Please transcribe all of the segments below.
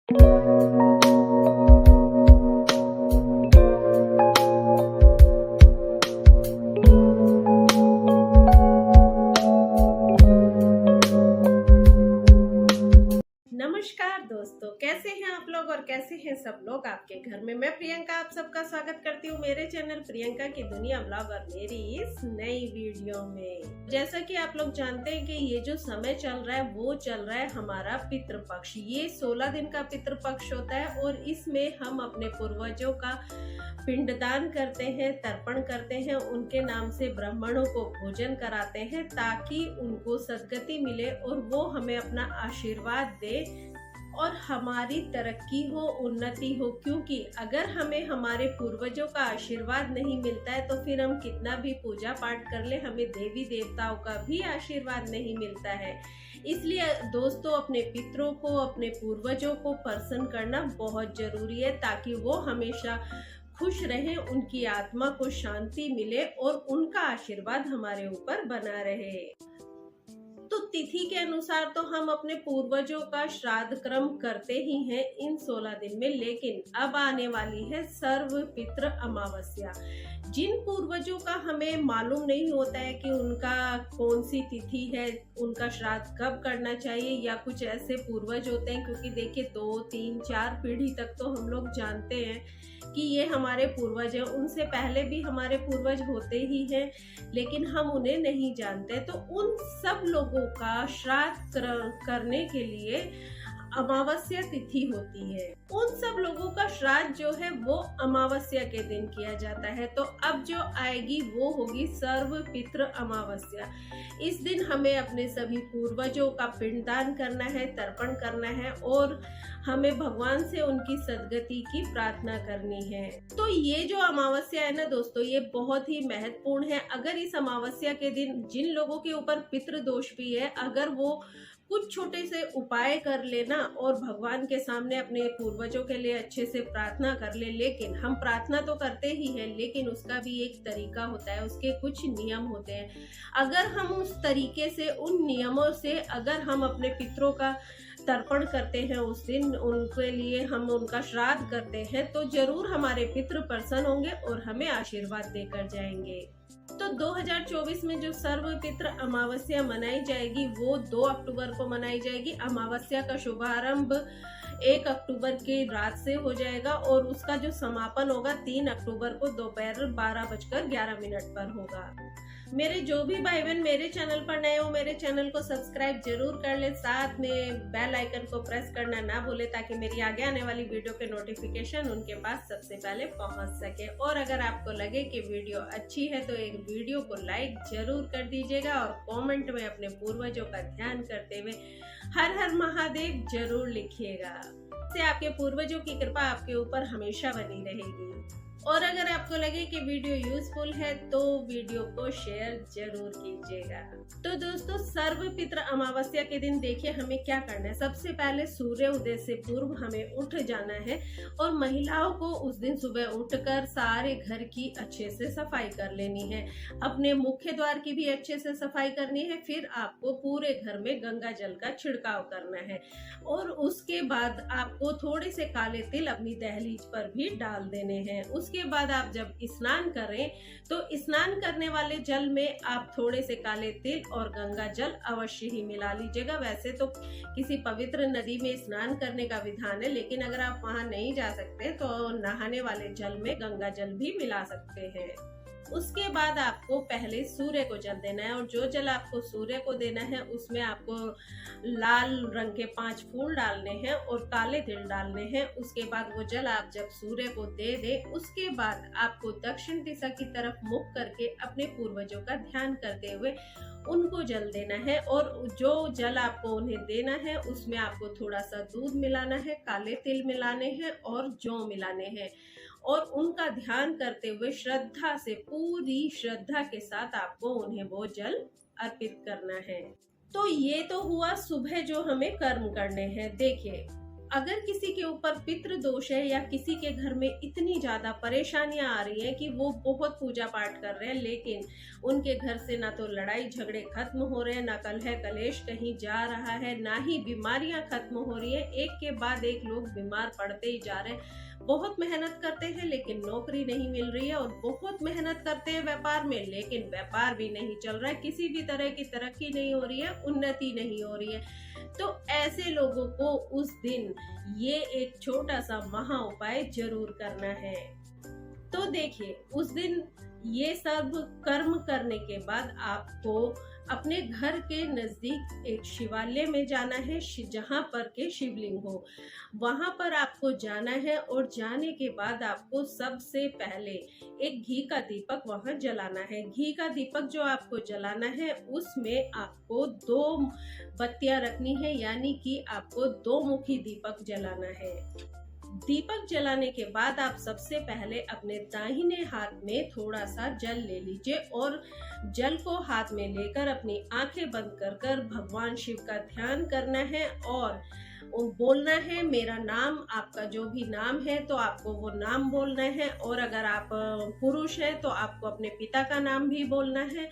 नमस्कार दोस्तों, कैसे हैं आप लोग और कैसे हैं सब लोग आपके घर में। मैं प्रियंका आप सबका स्वागत करती हूँ मेरे चैनल प्रियंका की दुनिया व्लॉग और मेरी इस नई वीडियो में। जैसा कि आप लोग जानते हैं कि ये जो समय चल रहा है वो चल रहा है हमारा पितृपक्ष। ये 16 दिन का पितृपक्ष होता है और इसमें हम अपने पूर्वजों का पिंडदान करते हैं, तर्पण करते हैं, उनके नाम से ब्राह्मणों को भोजन कराते हैं ताकि उनको सद्गति मिले और वो हमें अपना आशीर्वाद दे और हमारी तरक्की हो, उन्नति हो। क्योंकि अगर हमें हमारे पूर्वजों का आशीर्वाद नहीं मिलता है तो फिर हम कितना भी पूजा पाठ कर ले, हमें देवी देवताओं का भी आशीर्वाद नहीं मिलता है। इसलिए दोस्तों, अपने पितरों को, अपने पूर्वजों को प्रसन्न करना बहुत जरूरी है ताकि वो हमेशा खुश रहें, उनकी आत्मा को शांति मिले और उनका आशीर्वाद हमारे ऊपर बना रहे। तो तिथि के अनुसार तो हम अपने पूर्वजों का श्राद्ध क्रम करते ही हैं इन 16 दिन में, लेकिन अब आने वाली है सर्व पितृ अमावस्या। जिन पूर्वजों का हमें मालूम नहीं होता है कि उनका कौन सी तिथि है, उनका श्राद्ध कब करना चाहिए, या कुछ ऐसे पूर्वज होते हैं, क्योंकि देखिए 2, 3, 4 पीढ़ी तक तो हम लोग जानते हैं कि ये हमारे पूर्वज हैं, उनसे पहले भी हमारे पूर्वज होते ही हैं, लेकिन हम उन्हें नहीं जानते। तो उन सब लोगों का श्राद्ध करने के लिए अमावस्या तिथि होती है। उन सब लोगों का श्राद्ध जो है वो अमावस्या के दिन किया जाता है। तो अब जो आएगी वो होगी सर्व पितृ अमावस्या। इस दिन हमें अपने सभी पूर्वजों का पिंडदान करना है, तर्पण करना है और हमें भगवान से उनकी सद्गति की प्रार्थना करनी है। तो ये जो अमावस्या है ना दोस्तों, ये बहुत ही महत्वपूर्ण है। अगर इस अमावस्या के दिन जिन लोगों के ऊपर पितृ दोष भी है, अगर वो कुछ छोटे से उपाय कर लेना और भगवान के सामने अपने पूर्वजों के लिए अच्छे से प्रार्थना कर ले। लेकिन हम प्रार्थना तो करते ही हैं, लेकिन उसका भी एक तरीका होता है, उसके कुछ नियम होते हैं। अगर हम उस तरीके से, उन नियमों से अगर हम अपने पितरों का तर्पण करते हैं, उस दिन उनके लिए हम उनका श्राद्ध करते हैं, तो जरूर हमारे पितृ प्रसन्न होंगे और हमें आशीर्वाद देकर जाएंगे। तो 2024 में जो सर्व पितृ अमावस्या मनाई जाएगी वो 2 अक्टूबर को मनाई जाएगी। अमावस्या का शुभारंभ 1 अक्टूबर की रात से हो जाएगा और उसका जो समापन होगा 3 अक्टूबर को दोपहर 12:11 पर होगा। मेरे जो भी भाई बहन मेरे चैनल पर नए हो, मेरे चैनल को सब्सक्राइब जरूर कर ले, साथ में बेल आइकन को प्रेस करना ना भूले ताकि मेरी आगे आने वाली वीडियो के नोटिफिकेशन उनके पास सबसे पहले पहुंच सके। और अगर आपको लगे कि वीडियो अच्छी है तो एक वीडियो को लाइक जरूर कर दीजिएगा और कमेंट में अपने पूर्वजों का ध्यान करते हुए हर हर महादेव जरूर लिखिएगा। इससे आपके पूर्वजों की कृपा आपके ऊपर हमेशा बनी रहेगी। और अगर आपको लगे कि वीडियो यूजफुल है तो वीडियो को शेयर जरूर कीजिएगा। तो दोस्तों, सर्व पितृ अमावस्या के दिन देखिए हमें क्या करना है। सबसे पहले सूर्य उदय से पूर्व हमें उठ जाना है और महिलाओं को उस दिन सुबह उठकर सारे घर की अच्छे से सफाई कर लेनी है। अपने मुख्य द्वार की भी अच्छे से सफाई करनी है। फिर आपको पूरे घर में गंगा जल का छिड़काव करना है और उसके बाद आपको थोड़े से काले तिल अपनी दहलीज पर भी डाल देने हैं। उसके बाद आप जब स्नान करें तो स्नान करने वाले जल में आप थोड़े से काले तिल और गंगा जल अवश्य ही मिला लीजिएगा। वैसे तो किसी पवित्र नदी में स्नान करने का विधान है, लेकिन अगर आप वहां नहीं जा सकते तो नहाने वाले जल में गंगा जल भी मिला सकते हैं। उसके बाद आपको पहले सूर्य को जल देना है और जो जल आपको सूर्य को देना है उसमें आपको लाल रंग के 5 फूल डालने हैं और काले तिल डालने हैं। उसके बाद वो जल आप जब सूर्य को दे दे, उसके बाद आपको दक्षिण दिशा की तरफ मुख करके अपने पूर्वजों का ध्यान करते हुए उनको जल देना है। और जो जल आपको उन्हें देना है उसमें आपको थोड़ा सा दूध मिलाना है, काले तिल मिलाने हैं और जौ मिलाने हैं और उनका ध्यान करते हुए श्रद्धा से, पूरी श्रद्धा के साथ आपको उन्हें वो जल अर्पित करना है। तो ये तो हुआ सुबह जो हमें कर्म करने हैं। देखिए अगर किसी के ऊपर पितृ दोष है या किसी के घर में इतनी ज्यादा परेशानियां आ रही हैं कि वो बहुत पूजा पाठ कर रहे हैं लेकिन उनके घर से ना तो लड़ाई झगड़े खत्म हो रहे हैं, ना कलह कलेश कहीं जा रहा है, ना ही बीमारियां खत्म हो रही है, एक के बाद एक लोग बीमार पड़ते ही जा रहे हैं। बहुत मेहनत करते हैं लेकिन नौकरी नहीं मिल रही है, और बहुत मेहनत करते हैं व्यापार में लेकिन व्यापार भी नहीं चल रहा है, किसी भी तरह की तरक्की नहीं हो रही है, उन्नति नहीं हो रही है। तो ऐसे लोगों को उस दिन ये एक छोटा सा महा उपाय जरूर करना है। तो देखिए, उस दिन ये सब कर्म करने के बाद आपको अपने घर के नजदीक एक शिवालय में जाना है, जहां पर के शिवलिंग हो, वहां पर आपको जाना है। और जाने के बाद आपको सबसे पहले एक घी का दीपक वहां जलाना है। घी का दीपक जो आपको जलाना है उसमें आपको 2 बत्तियां रखनी है, यानी कि आपको 2 मुखी दीपक जलाना है। दीपक जलाने के बाद आप सबसे पहले अपने दाहिने हाथ में थोड़ा सा जल ले लीजिए और जल को हाथ में लेकर अपनी आंखें बंद कर कर भगवान शिव का ध्यान करना है और बोलना है मेरा नाम। आपका जो भी नाम है तो आपको वो नाम बोलना है, और अगर आप पुरुष है तो आपको अपने पिता का नाम भी बोलना है,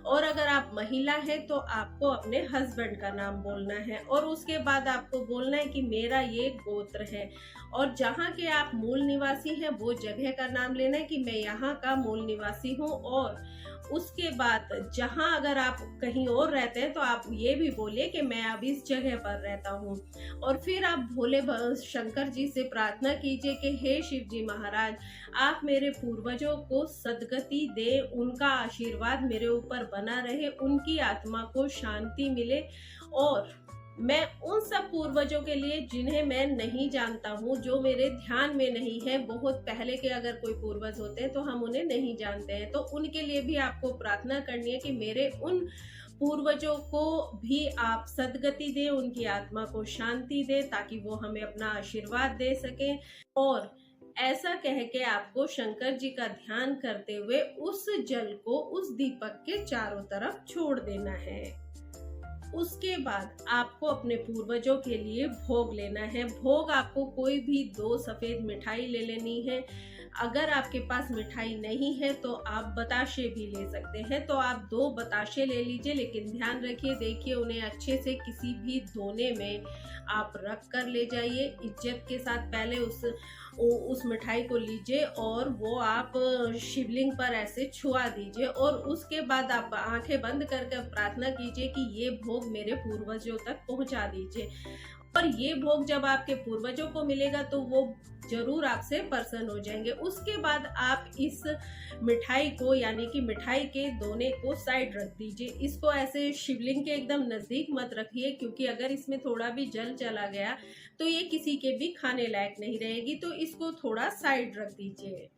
और अगर आप महिला है तो आपको अपने हस्बैंड का नाम बोलना है। और उसके बाद आपको बोलना है कि मेरा ये गोत्र है, और जहाँ के आप मूल निवासी हैं वो जगह का नाम लेना है कि मैं यहाँ का मूल निवासी हूँ। और उसके बाद जहाँ अगर आप कहीं और रहते हैं तो आप ये भी बोलिए कि मैं अब इस जगह पर रहता हूँ। और फिर आप भोले शंकर जी से प्रार्थना कीजिए कि हे शिव जी महाराज, आप मेरे पूर्वजों को सद्गति दे, उनका आशीर्वाद मेरे ऊपर बना रहे, उनकी आत्मा को शांति मिले। और मैं उन सब पूर्वजों के लिए जिन्हें मैं नहीं जानता हूँ, जो मेरे ध्यान में नहीं है, बहुत पहले के अगर कोई पूर्वज होते हैं तो हम उन्हें नहीं जानते हैं, तो उनके लिए भी आपको प्रार्थना करनी है कि मेरे उन पूर्वजों को भी आप सद्गति दें, उनकी आत्मा को शांति दें, ताकि वो हमें अपना आशीर्वाद दे सकें। और ऐसा कह के आपको शंकर जी का ध्यान करते हुए उस जल को उस दीपक के चारों तरफ छोड़ देना है। उसके बाद आपको अपने पूर्वजों के लिए भोग लेना है। भोग आपको कोई भी 2 सफेद मिठाई ले लेनी है। अगर आपके पास मिठाई नहीं है तो आप बताशे भी ले सकते हैं, तो आप 2 बताशे ले लीजिए, लेकिन ध्यान रखिए, देखिए उन्हें अच्छे से किसी भी धोने में आप रख कर ले जाइए। इज्जत के साथ पहले उस मिठाई को लीजिए और वो आप शिवलिंग पर ऐसे छुआ दीजिए, और उसके बाद आप आंखें बंद करके प्रार्थना कीजिए कि ये भोग मेरे पूर्वजों तक पहुंचा दीजिए। और ये भोग जब आपके पूर्वजों को मिलेगा तो वो जरूर आपसे प्रसन्न हो जाएंगे। उसके बाद आप इस मिठाई को, यानी कि मिठाई के दोने को साइड रख दीजिए। इसको ऐसे शिवलिंग के एकदम नजदीक मत रखिए, क्योंकि अगर इसमें थोड़ा भी जल चला गया तो ये किसी के भी खाने लायक नहीं रहेगी, तो इसको थोड़ा साइड रख दीजिए।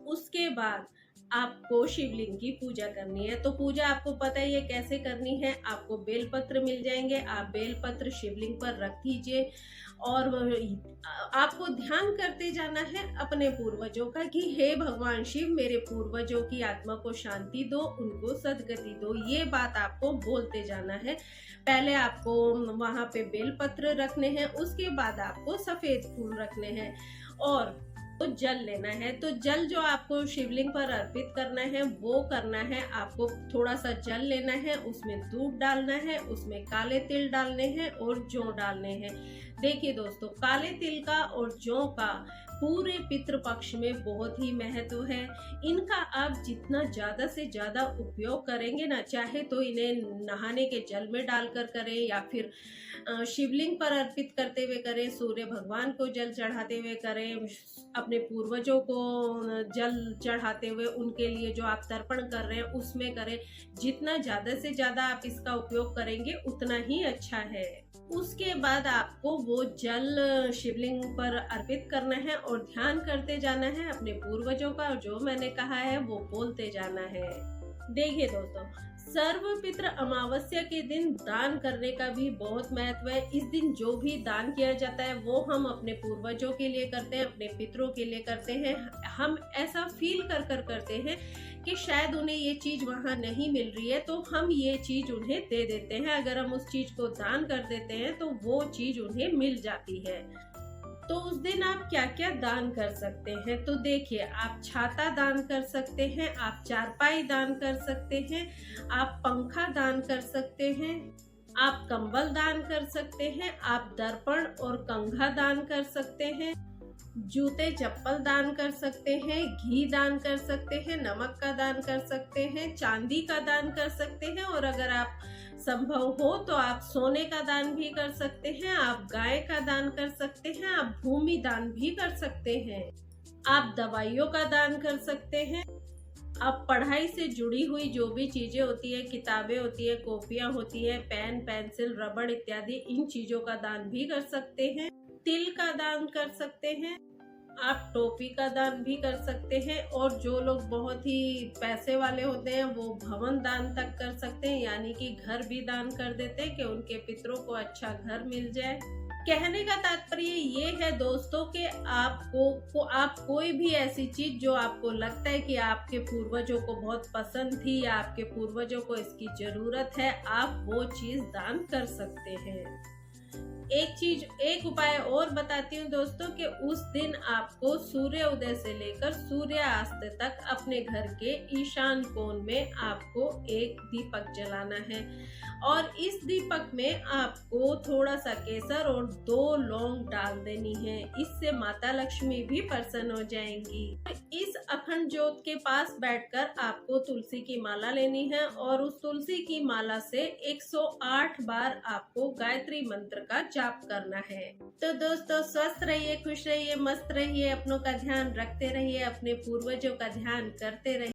उसके बाद आपको शिवलिंग की पूजा करनी है। तो पूजा आपको पता ही है कैसे करनी है। आपको बेलपत्र मिल जाएंगे, आप बेलपत्र शिवलिंग पर रख दीजिए और आपको ध्यान करते जाना है अपने पूर्वजों का कि हे भगवान शिव, मेरे पूर्वजों की आत्मा को शांति दो, उनको सद्गति दो। ये बात आपको बोलते जाना है। पहले आपको वहां पे बेलपत्र रखने हैं, उसके बाद आपको सफेद फूल रखने हैं और तो जल लेना है। तो जल जो आपको शिवलिंग पर अर्पित करना है वो करना है, आपको थोड़ा सा जल लेना है, उसमें दूध डालना है, उसमें काले तिल डालने हैं और जौ डालने हैं। देखिए दोस्तों, काले तिल का और जौ का पूरे पितृपक्ष में बहुत ही महत्व है। इनका आप जितना ज्यादा से ज्यादा उपयोग करेंगे ना, चाहे तो इन्हें नहाने के जल में डालकर करें या फिर शिवलिंग पर अर्पित करते हुए करें, सूर्य भगवान को जल चढ़ाते हुए करें, अपने पूर्वजों को जल चढ़ाते हुए उनके लिए जो आप तर्पण कर रहे हैं उसमें करें। जितना ज्यादा से ज्यादा आप इसका उपयोग करेंगे उतना ही अच्छा है। उसके बाद आपको वो जल शिवलिंग पर अर्पित करना है और ध्यान करते जाना है अपने पूर्वजों का, और जो मैंने कहा है वो बोलते जाना है। देखिए दोस्तों, सर्वपित्र अमावस्या के दिन दान करने का भी बहुत महत्व है। इस दिन जो भी दान किया जाता है वो हम अपने पूर्वजों के लिए करते हैं, अपने पितरों के लिए करते हैं। हम ऐसा फील कर करते हैं कि शायद उन्हें ये चीज वहां नहीं मिल रही है, तो हम ये चीज उन्हें दे देते हैं। अगर हम उस चीज को दान कर देते हैं तो वो चीज उन्हें मिल जाती है। तो उस दिन आप क्या क्या दान कर सकते हैं, तो देखिए, आप छाता दान कर सकते हैं, आप चारपाई दान कर सकते हैं, आप पंखा दान कर सकते हैं, आप कंबल दान कर सकते हैं, आप दर्पण और कंघा दान कर सकते हैं, जूते चप्पल दान कर सकते हैं, घी दान कर सकते हैं, नमक का दान कर सकते हैं, चांदी का दान कर सकते हैं, और अगर आप संभव हो तो आप सोने का दान भी कर सकते हैं, आप गाय का दान कर सकते हैं, आप भूमि दान भी कर सकते हैं, आप दवाइयों का दान कर सकते हैं, आप पढ़ाई से जुड़ी हुई जो भी चीजें होती है, किताबें होती है, कॉपियां होती है, पेन, पेंसिल, रबड़ इत्यादि, इन चीजों का दान भी कर सकते हैं। तिल का दान कर सकते हैं, आप टोपी का दान भी कर सकते हैं, और जो लोग बहुत ही पैसे वाले होते हैं वो भवन दान तक कर सकते हैं, यानी कि घर भी दान कर देते हैं कि उनके पितरों को अच्छा घर मिल जाए। कहने का तात्पर्य ये है दोस्तों कि आप कोई भी ऐसी चीज जो आपको लगता है कि आपके पूर्वजों को बहुत पसंद थी या आपके पूर्वजों को इसकी जरूरत है, आप वो चीज दान कर सकते हैं। एक उपाय और बताती हूँ दोस्तों कि उस दिन आपको सूर्य उदय से लेकर सूर्यास्त तक अपने घर के ईशान कोण में आपको एक दीपक जलाना है, और इस दीपक में आपको थोड़ा सा केसर और 2 लौंग डाल देनी है। इससे माता लक्ष्मी भी प्रसन्न हो जाएंगी। इस अखंड ज्योत के पास बैठकर आपको तुलसी की माला लेनी है, और उस तुलसी की माला से 108 बार आपको गायत्री मंत्र का जाप करना है। तो दोस्तों, स्वस्थ रहिए, खुश रहिए, मस्त रहिए, अपनों का ध्यान रखते रहिए, अपने पूर्वजों का ध्यान करते रहिए।